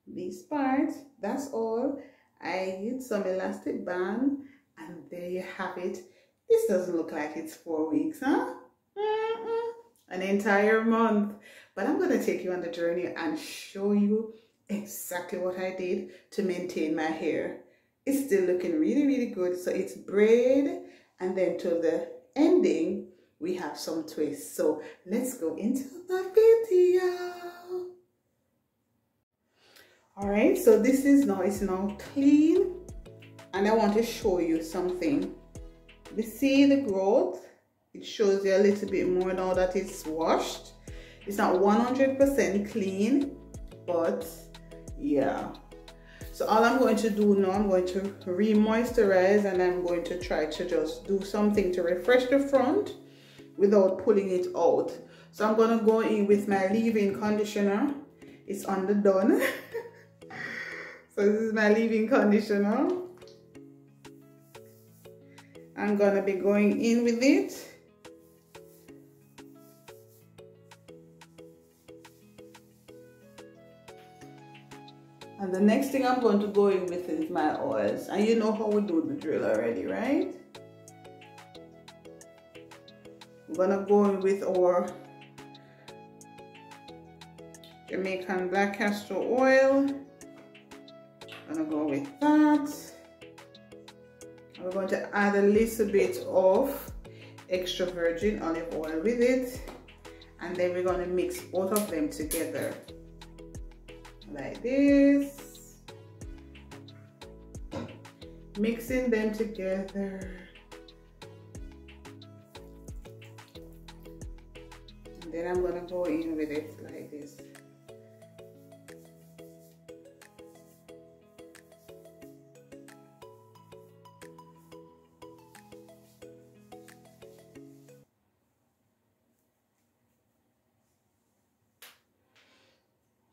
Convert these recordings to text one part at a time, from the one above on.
these parts. That's all. I used some elastic band, and there you have it. This doesn't look like it's 4 weeks, huh? An entire month. But I'm going to take you on the journey and show you exactly what I did to maintain my hair. It's still looking really, really good. So it's braid, and then to the ending, we have some twists. So let's go into the video. All right, so this is now clean, and I want to show you something. You see the growth? It shows you a little bit more now that it's washed. It's not 100% clean, but yeah. So all I'm going to do now, I'm going to re-moisturize, and I'm going to try to just do something to refresh the front without pulling it out. So I'm going to go in with my leave-in conditioner. It's underdone. So this is my leave-in conditioner. I'm going to be going in with it. And the next thing I'm going to go in with is my oils. And you know how we do the drill already, right? I'm gonna go in with our Jamaican black castor oil. I'm gonna go with that. We're going to add a little bit of extra virgin olive oil with it. And then we're going to mix both of them together. Like this. Mixing them together. And then I'm going to go in with it like this.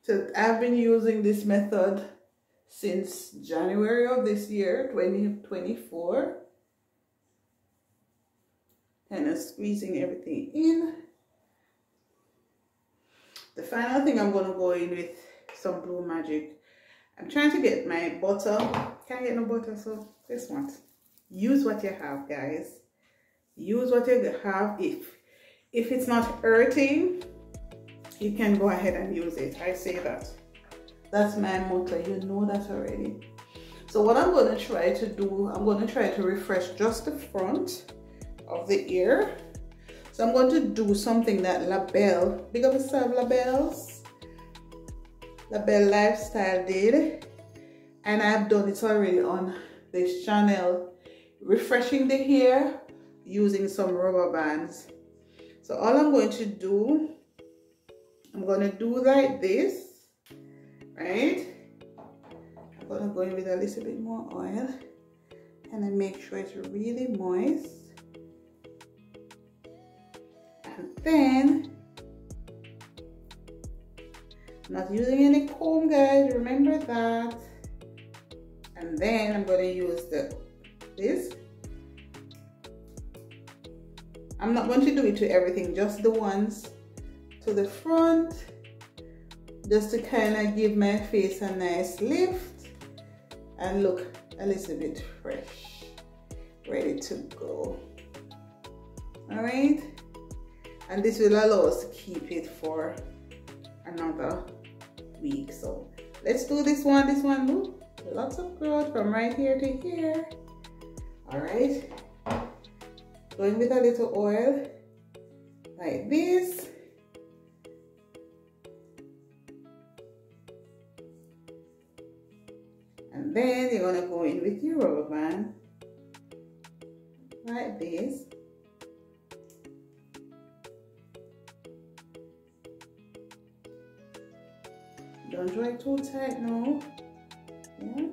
So I've been using this method since January of this year, 2024. Kind of squeezing everything in. The final thing, I'm going to go in with some Blue Magic. I'm trying to get my butter. Can't get no butter, so guess what? Use what you have, guys. Use what you have. If it's not hurting, you can go ahead and use it. I say that. That's my motto. You know that already. So what I'm going to try to do, I'm going to try to refresh just the front of the ear. So I'm going to do something that LaBelle, big up yourself, LaBelle's. LaBelle Lifestyle did. And I've done it already on this channel. Refreshing the hair using some rubber bands. So all I'm going to do, I'm going to do like this, right? I'm going to go in with a little bit more oil and then make sure it's really moist. And then, I'm not using any comb, guys, remember that. And then I'm going to use this. I'm not going to do it to everything, just the ones to the front, just to kind of give my face a nice lift and look a little bit fresh, ready to go. All right, and this will allow us to keep it for another week. So let's do this one. Look, lots of growth from right here to here. All right, going with a little oil like this. And then you're going to go in with your rubber band like this. Don't draw it too tight now. Yeah.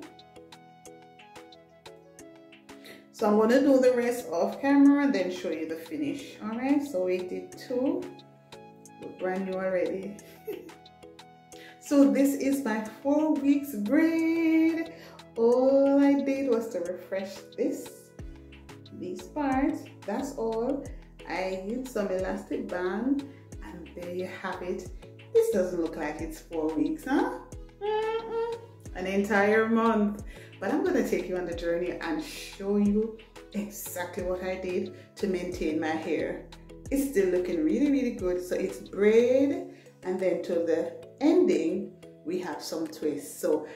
So I'm going to do the rest off camera and then show you the finish. Alright, so we did 2. We're brand new already. So this is my 4 weeks braid. All I did was to refresh these parts. That's all. I used some elastic band, and there you have it. This doesn't look like it's 4 weeks, huh? an entire month. But I'm going to take you on the journey and show you exactly what I did to maintain my hair. It's still looking really good. So it's braid, and then to the ending we have some twists. So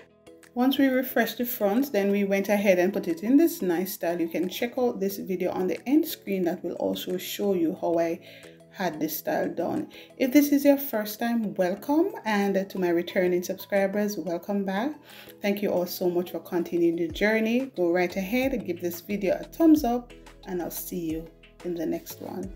once we refreshed the front, then we went ahead and put it in this nice style. You can check out this video on the end screen that will also show you how I had this style done. If this is your first time, welcome, and to my returning subscribers, welcome back. Thank you all so much for continuing the journey. Go right ahead and give this video a thumbs up, and I'll see you in the next one.